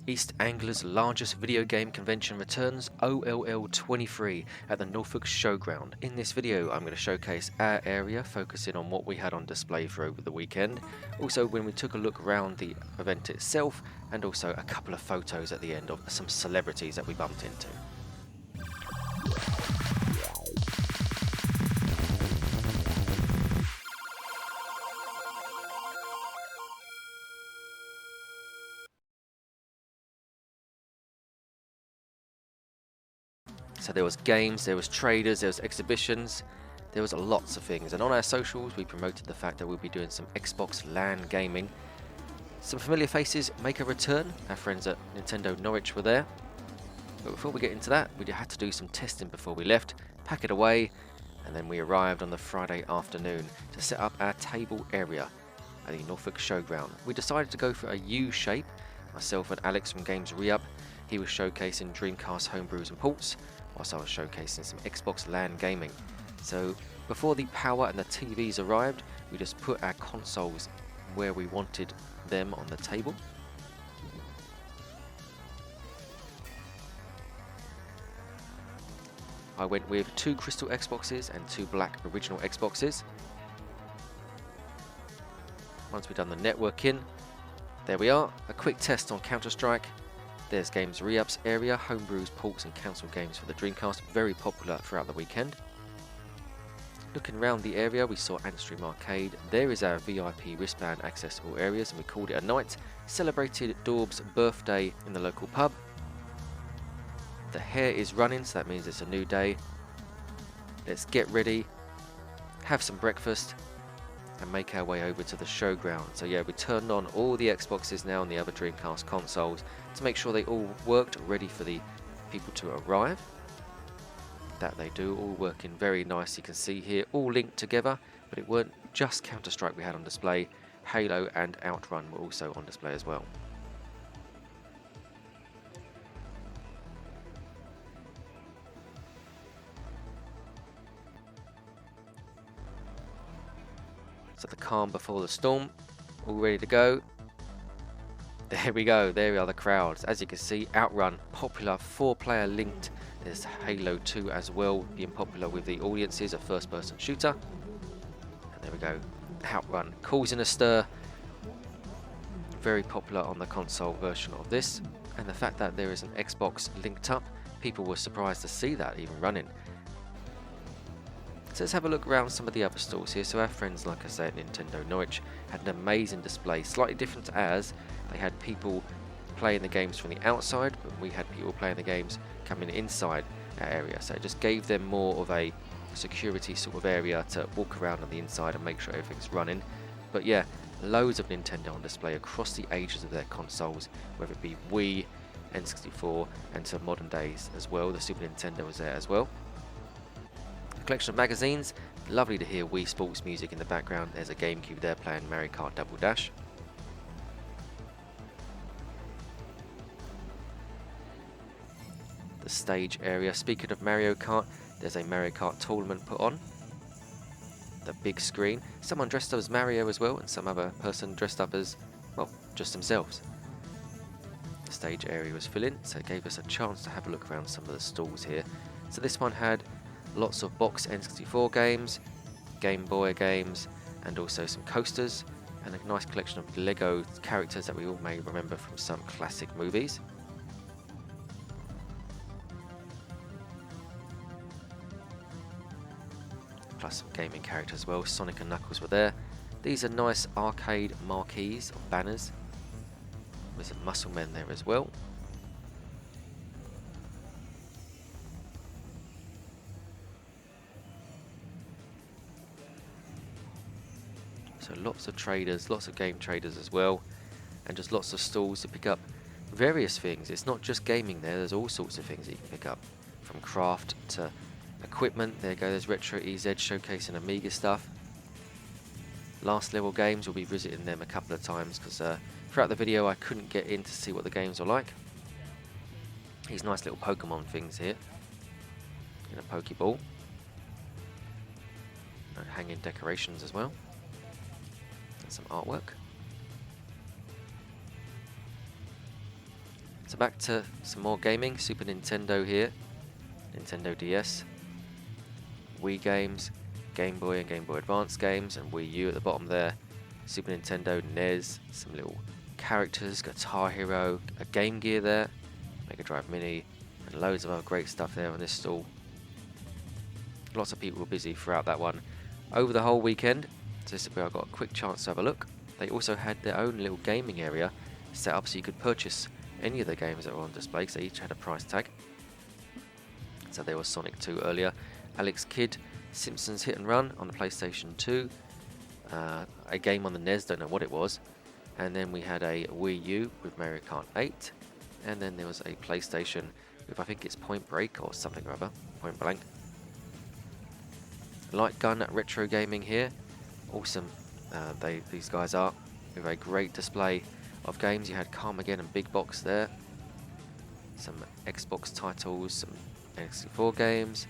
East Anglia's largest video game convention returns, OLL23, at the Norfolk Showground. In this video, I'm going to showcase our area, focusing on what we had on display for over the weekend, also when we took a look around the event itself, and also a couple of photos at the end of some celebrities that we bumped into. So there was games, there was traders, there was exhibitions, there was lots of things. And on our socials, we promoted the fact that we'll be doing some Xbox LAN gaming. Some familiar faces make a return. Our friends at Nintendo Norwich were there. But before we get into that, we had to do some testing before we left, pack it away, and then we arrived on the Friday afternoon to set up our table area at the Norfolk Showground. We decided to go for a U shape. Myself and Alex from Games Re-Up, he was showcasing Dreamcast homebrews and ports, whilst I was showcasing some Xbox LAN gaming. So before the power and the TVs arrived, we just put our consoles where we wanted them on the table. I went with 2 crystal Xboxes and 2 black original Xboxes. Once we've done the networking, there we are, a quick test on Counter-Strike. There's Games Re-Up's area, homebrews, ports and console games for the Dreamcast, very popular throughout the weekend. Looking around the area, we saw Antstream Arcade. There is our VIP wristband access to all areas, and we called it a night. Celebrated Daub's birthday in the local pub. The hair is running, so that means it's a new day. Let's get ready, have some breakfast, and make our way over to the showground. So yeah, we turned on all the Xboxes now and the other Dreamcast consoles to make sure they all worked, ready for the people to arrive. That they do, all working very nice. You can see here, all linked together, but it weren't just Counter-Strike we had on display. Halo and Outrun were also on display as well. So the calm before the storm, all ready to go. There we go, there are the crowds. As you can see, Outrun, popular 4-player linked. There's Halo 2 as well, being popular with the audiences, a first-person shooter. And there we go, Outrun, causing a stir. Very popular on the console version of this. And the fact that there is an Xbox linked up, people were surprised to see that even running. So let's have a look around some of the other stalls here. So our friends, like I said, Nintendo Norwich, had an amazing display, slightly different to ours. They had people playing the games from the outside, but we had people playing the games coming inside our area. So it just gave them more of a security sort of area to walk around on the inside and make sure everything's running. But yeah, loads of Nintendo on display across the ages of their consoles, whether it be Wii, N64, and to modern days as well. The Super Nintendo was there as well. Collection of magazines, lovely to hear Wii Sports music in the background. There's a GameCube there playing Mario Kart Double Dash. The stage area, speaking of Mario Kart, there's a Mario Kart tournament put on. The big screen, someone dressed up as Mario as well, and some other person dressed up as, well, just themselves. The stage area was filling, so it gave us a chance to have a look around some of the stalls here. So this one had lots of box N64 games, Game Boy games, and also some coasters, and a nice collection of Lego characters that we all may remember from some classic movies. Plus some gaming characters as well. Sonic and Knuckles were there. These are nice arcade marquees or banners. There's some muscle men there as well. So lots of traders, lots of game traders as well, and just lots of stalls to pick up various things. It's not just gaming there, there's all sorts of things that you can pick up, from craft to equipment. There you go, there's Retro EZ showcasing Amiga stuff. Last Level Games, we'll be visiting them a couple of times because throughout the video I couldn't get in to see what the games are like. These nice little Pokemon things here, in a Pokeball. And hanging decorations as well. And some artwork. So back to some more gaming. Super Nintendo here, Nintendo DS, Wii games, Game Boy and Game Boy Advance games, and Wii U at the bottom there. Super Nintendo, NES, some little characters, Guitar Hero, a Game Gear there, Mega Drive Mini, and loads of other great stuff there on this stall. Lots of people were busy throughout that one over the whole weekend, so this is where I got a quick chance to have a look. They also had their own little gaming area set up so you could purchase any of the games that were on display, because they each had a price tag. So there was Sonic 2 earlier, Alex Kidd, Simpsons Hit and Run on the PlayStation 2, a game on the NES, don't know what it was, and then we had a Wii U with Mario Kart 8, and then there was a PlayStation with, I think it's Point Break or something or other, Point Blank. Light Gun Retro Gaming here, awesome. These guys are with a great display of games. You had Carmageddon Big Box there, some Xbox titles, some N64 games,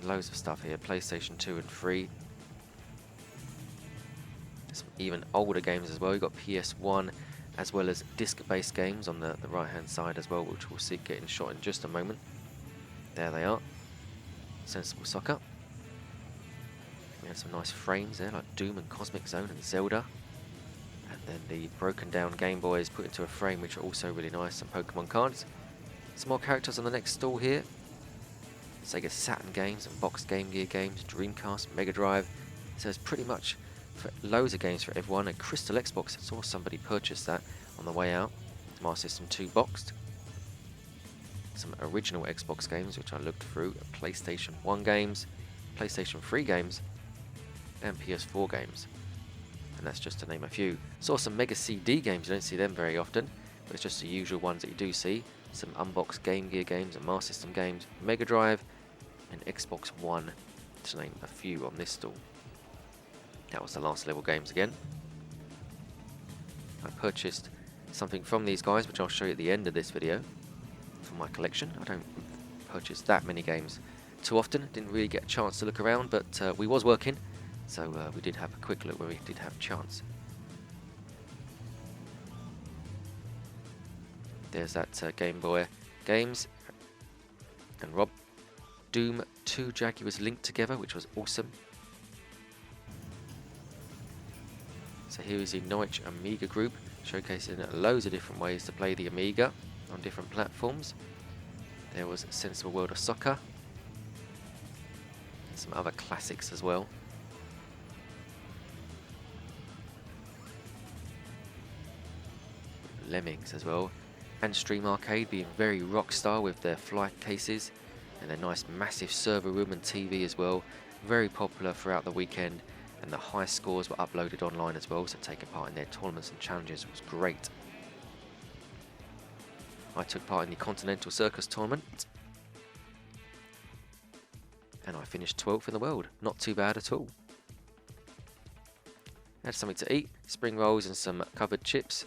loads of stuff here, PlayStation 2 and 3. Some even older games as well. You've got PS1 as well as disc-based games on the right hand side as well, which we'll see getting shot in just a moment. There they are. Sensible Soccer. We had some nice frames there like Doom and Cosmic Zone and Zelda. And then the broken down Game Boys put into a frame, which are also really nice. Some Pokemon cards. Some more characters on the next stall here. Sega Saturn games and boxed Game Gear games, Dreamcast, Mega Drive. So it's pretty much for loads of games for everyone. A Crystal Xbox, I saw somebody purchase that on the way out. Master System 2 boxed. Some original Xbox games which I looked through. PlayStation 1 games, PlayStation 3 games, and PS4 games. And that's just to name a few. Saw some Mega CD games, you don't see them very often, but it's just the usual ones that you do see. Some unboxed Game Gear games and Master System games, Mega Drive and Xbox One, to name a few on this stall. That was the last level games again. I purchased something from these guys, which I'll show you at the end of this video, for my collection. I don't purchase that many games too often, didn't really get a chance to look around, but we was working, so we did have a quick look where we did have a chance. There's that Game Boy games, and Rob. Doom 2 Jaguars linked together, which was awesome. So here is the Norwich Amiga group, showcasing loads of different ways to play the Amiga on different platforms. There was Sensible World of Soccer, and some other classics as well. Lemmings as well, and Stream Arcade being very rock star with their flight cases and their nice massive server room and TV as well. Very popular throughout the weekend, and the high scores were uploaded online as well, so taking part in their tournaments and challenges was great. I took part in the Continental Circus tournament and I finished 12th in the world. Not too bad at all. Had something to eat, spring rolls and some covered chips.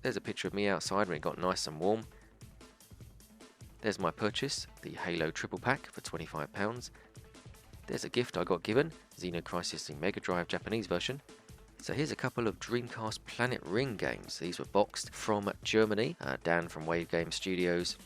There's a picture of me outside when it got nice and warm. There's my purchase, the Halo Triple Pack for £25. There's a gift I got given, Xeno Crisis the Mega Drive Japanese version. So here's a couple of Dreamcast Planet Ring games. These were boxed from Germany. Dan from Wave Game Studios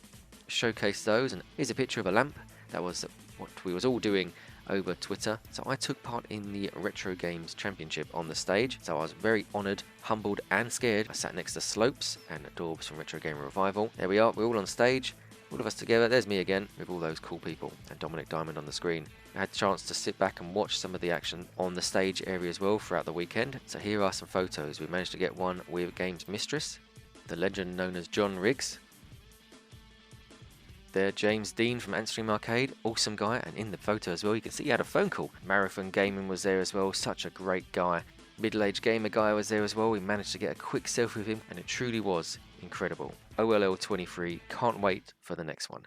showcased those, and here's a picture of a lamp. That was what we was all doing over Twitter. So I took part in the Retro Games Championship on the stage, so I was very honoured, humbled and scared. I sat next to Slopes and Dorbs from Retro Gamer Revival. There we are, we're all on stage, all of us together. There's me again with all those cool people and Dominic Diamond on the screen. I had a chance to sit back and watch some of the action on the stage area as well throughout the weekend. So here are some photos. We managed to get one with Games Mistress, the legend known as John Riggs. There, James Dean from Antstream Arcade, awesome guy, and in the photo as well you can see he had a phone call. Marathon Gaming was there as well, such a great guy. Middle-aged gamer guy was there as well. We managed to get a quick selfie with him and it truly was incredible. OLL23, can't wait for the next one.